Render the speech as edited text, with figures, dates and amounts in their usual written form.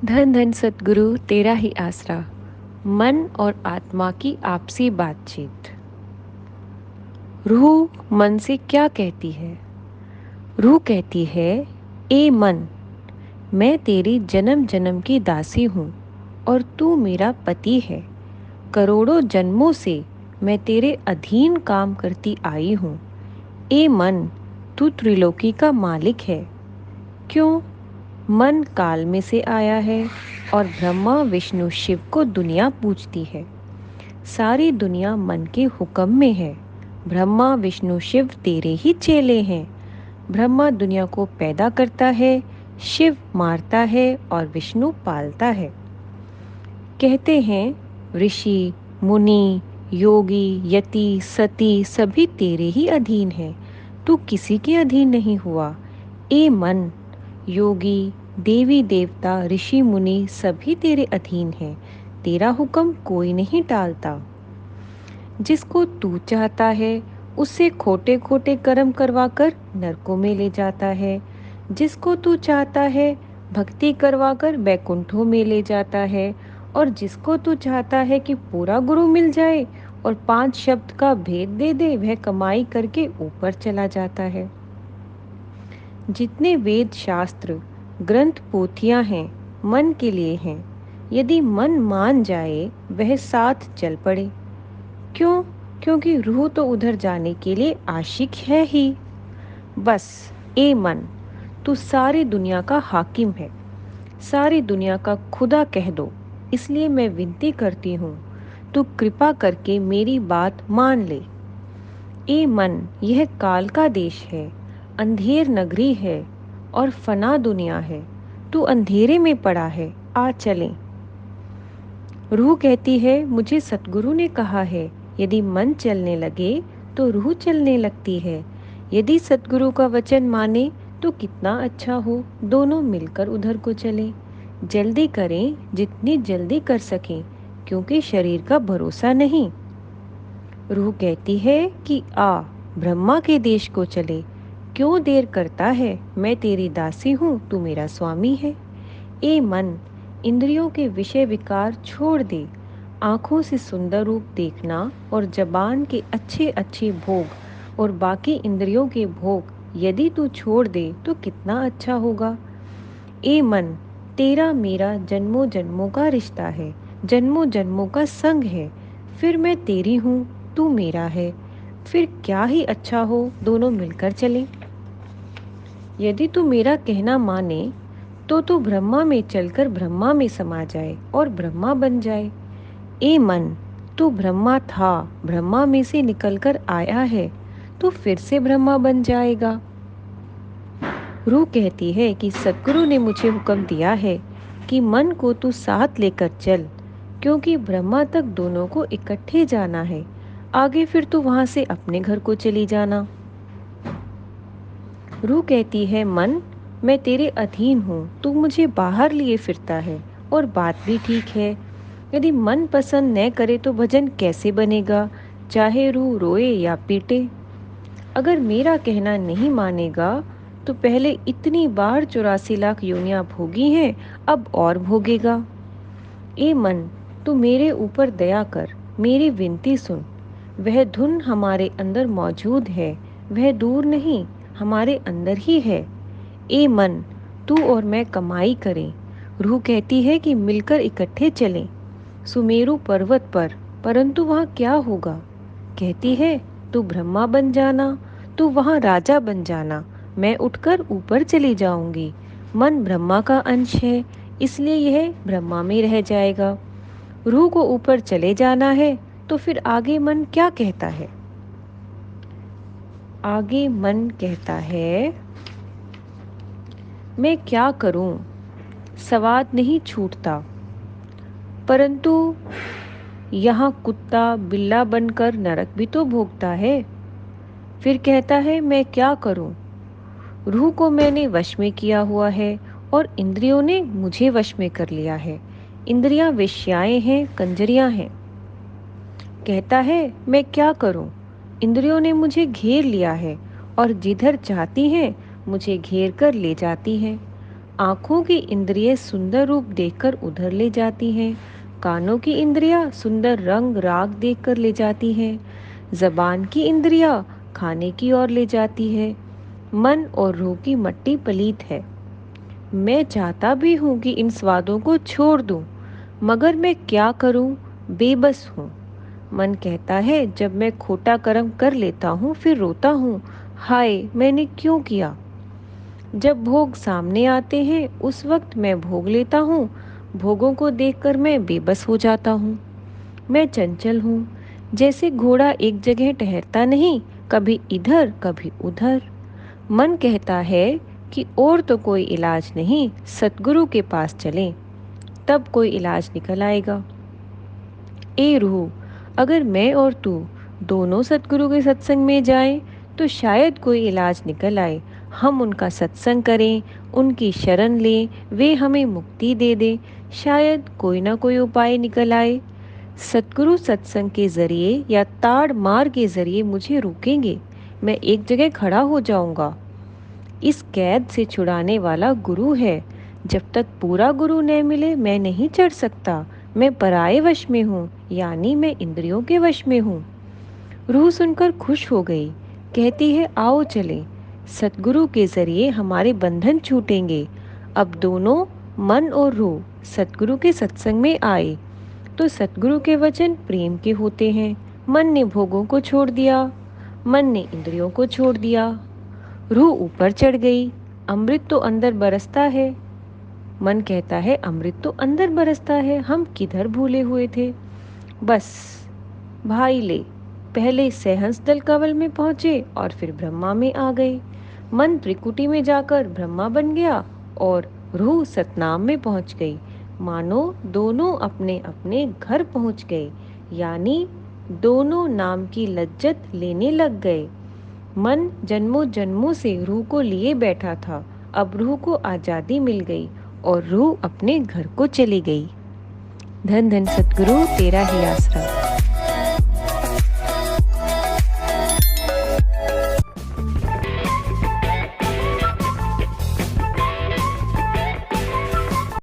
धन धन सतगुरु तेरा ही आसरा। मन और आत्मा की आपसी बातचीत। रूह मन से क्या कहती है? रूह कहती है, ए मन, मैं तेरी जन्म जन्म की दासी हूँ और तू मेरा पति है। करोड़ों जन्मों से मैं तेरे अधीन काम करती आई हूँ। ए मन, तू त्रिलोकी का मालिक है। क्यों? मन काल में से आया है और ब्रह्मा विष्णु शिव को दुनिया पूजती है। सारी दुनिया मन के हुक्म में है। ब्रह्मा विष्णु शिव तेरे ही चेले हैं। ब्रह्मा दुनिया को पैदा करता है, शिव मारता है और विष्णु पालता है। कहते हैं ऋषि, मुनि, योगी, यति, सती सभी तेरे ही अधीन हैं। तू किसी के अधीन नहीं हुआ। ए मन, योगी, देवी देवता, ऋषि मुनि सभी तेरे अधीन हैं। तेरा हुक्म कोई नहीं टालता। जिसको तू चाहता है उससे खोटे खोटे कर्म करवाकर नरकों में ले जाता है। जिसको तू चाहता है भक्ति करवाकर बैकुंठों में ले जाता है। और जिसको तू चाहता है कि पूरा गुरु मिल जाए और 5 शब्द का भेद दे दे, वह कमाई करके ऊपर चला जाता है। जितने वेद शास्त्र ग्रंथ पोथियां हैं मन के लिए हैं। यदि मन मान जाए वह साथ चल पड़े। क्यों? क्योंकि रूह तो उधर जाने के लिए आशिक है ही। बस, ए मन, तू सारी दुनिया का हाकिम है, सारी दुनिया का खुदा कह दो। इसलिए मैं विनती करती हूँ, तू कृपा करके मेरी बात मान ले। ए मन, यह काल का देश है, अंधेर नगरी है और फना दुनिया है। तू अंधेरे में पड़ा है, आ चलें। रूह कहती है, मुझे सतगुरु ने कहा है, यदि मन चलने लगे तो रूह चलने लगती है। यदि सतगुरु का वचन माने तो कितना अच्छा हो, दोनों मिलकर उधर को चलें। जल्दी करें, जितनी जल्दी कर सकें, क्योंकि शरीर का भरोसा नहीं। रूह कहती है कि आ, ब्रह्मा के देश को चले। क्यों देर करता है? मैं तेरी दासी हूँ, तू मेरा स्वामी है। ए मन, इंद्रियों के विषय विकार छोड़ दे। आंखों से सुंदर रूप देखना और जबान के अच्छे अच्छे भोग और बाकी इंद्रियों के भोग यदि तू छोड़ दे तो कितना अच्छा होगा। ए मन, तेरा मेरा जन्मों जन्मों का रिश्ता है, जन्मों जन्मों का संग है। फिर मैं तेरी हूँ, तू मेरा है। फिर क्या ही अच्छा हो, दोनों मिलकर चलें। यदि तू मेरा कहना माने तो तू ब्रह्मा में चलकर ब्रह्मा में समा जाए और ब्रह्मा बन जाए। ए मन, तू ब्रह्मा था, ब्रह्मा में से निकलकर आया है, तो फिर से ब्रह्मा बन जाएगा। रूह कहती है कि सद्गुरु ने मुझे हुक्म दिया है कि मन को तू साथ लेकर चल, क्योंकि ब्रह्मा तक दोनों को इकट्ठे जाना है। आगे फिर तू वहां से अपने घर को चली जाना। रूह कहती है, मन, मैं तेरे अधीन हूँ, तू मुझे बाहर लिए फिरता है और बात भी ठीक है। यदि मन पसंद न करे तो भजन कैसे बनेगा, चाहे रूह रोए या पीटे। अगर मेरा कहना नहीं मानेगा तो पहले इतनी बार 84 लाख योनियां भोगी हैं, अब और भोगेगा। ए मन, तू मेरे ऊपर दया कर, मेरी विनती सुन। वह धुन हमारे अंदर मौजूद है, वह दूर नहीं, हमारे अंदर ही है। ए मन, तू और मैं कमाई करें। रूह कहती है कि मिलकर इकट्ठे चलें सुमेरु पर्वत पर, परंतु वहाँ क्या होगा? कहती है, तू ब्रह्मा बन जाना, तू वहाँ राजा बन जाना, मैं उठकर ऊपर चली जाऊंगी। मन ब्रह्मा का अंश है, इसलिए यह ब्रह्मा में रह जाएगा। रूह को ऊपर चले जाना है, तो फिर आगे मन क्या कहता है? आगे मन कहता है, मैं क्या करूं, स्वाद नहीं छूटता, परंतु यहाँ कुत्ता बिल्ला बनकर नरक भी तो भोगता है। फिर कहता है, मैं क्या करूं, रूह को मैंने वश में किया हुआ है और इंद्रियों ने मुझे वश में कर लिया है। इंद्रियां वेश्याएं हैं, कंजरियां हैं। कहता है, मैं क्या करूं, इंद्रियों ने मुझे घेर लिया है और जिधर चाहती हैं मुझे घेर कर ले जाती हैं। आँखों की इंद्रिय सुंदर रूप देखकर उधर ले जाती हैं, कानों की इंद्रियाँ सुंदर रंग राग देखकर ले जाती हैं, ज़बान की इंद्रियाँ खाने की ओर ले जाती है। मन और रूह की मट्टी पलीत है। मैं चाहता भी हूँ कि इन स्वादों को छोड़ दूँ, मगर मैं क्या करूँ, बेबस हूँ। मन कहता है, जब मैं खोटा कर्म कर लेता हूँ फिर रोता हूँ, हाय मैंने क्यों किया। जब भोग सामने आते हैं उस वक्त मैं भोग लेता हूँ, भोगों को देखकर मैं बेबस हो जाता हूँ। मैं चंचल हूँ, जैसे घोड़ा एक जगह ठहरता नहीं, कभी इधर कभी उधर। मन कहता है कि और तो कोई इलाज नहीं, सतगुरु के पास चलें, तब कोई इलाज निकल आएगा। ए रूह, अगर मैं और तू दोनों सतगुरु के सत्संग में जाएं, तो शायद कोई इलाज निकल आए। हम उनका सत्संग करें, उनकी शरण लें, वे हमें मुक्ति दे दें, शायद कोई ना कोई उपाय निकल आए। सतगुरु सत्संग के जरिए या ताड़ मार के जरिए मुझे रोकेंगे, मैं एक जगह खड़ा हो जाऊंगा। इस कैद से छुड़ाने वाला गुरु है। जब तक पूरा गुरु न मिले मैं नहीं चढ़ सकता। मैं पराये वश में हूँ, यानी मैं इंद्रियों के वश में हूँ। रूह सुनकर खुश हो गई, कहती है आओ चलें, सतगुरु के जरिए हमारे बंधन छूटेंगे। अब दोनों मन और रूह सतगुरु के सत्संग में आए तो सतगुरु के वचन प्रेम के होते हैं। मन ने भोगों को छोड़ दिया, मन ने इंद्रियों को छोड़ दिया। रूह ऊपर चढ़ गई, अमृत तो अंदर बरसता है। मन कहता है अमृत तो अंदर बरसता है, हम किधर भूले हुए थे। बस भाई ले, पहले सहंस दल कंवल में पहुंचे और फिर ब्रह्मा में आ गए। मन त्रिकुटी में जाकर ब्रह्मा बन गया और रूह सतनाम में पहुंच गई। मानो दोनों अपने अपने घर पहुंच गए, यानी दोनों नाम की लज्जत लेने लग गए। मन जन्मों जन्मों से रूह को लिए बैठा था, अब रूह को आज़ादी मिल गई और रूह अपने घर को चली गई। धन धन सतगुरु तेरा ही आसरा।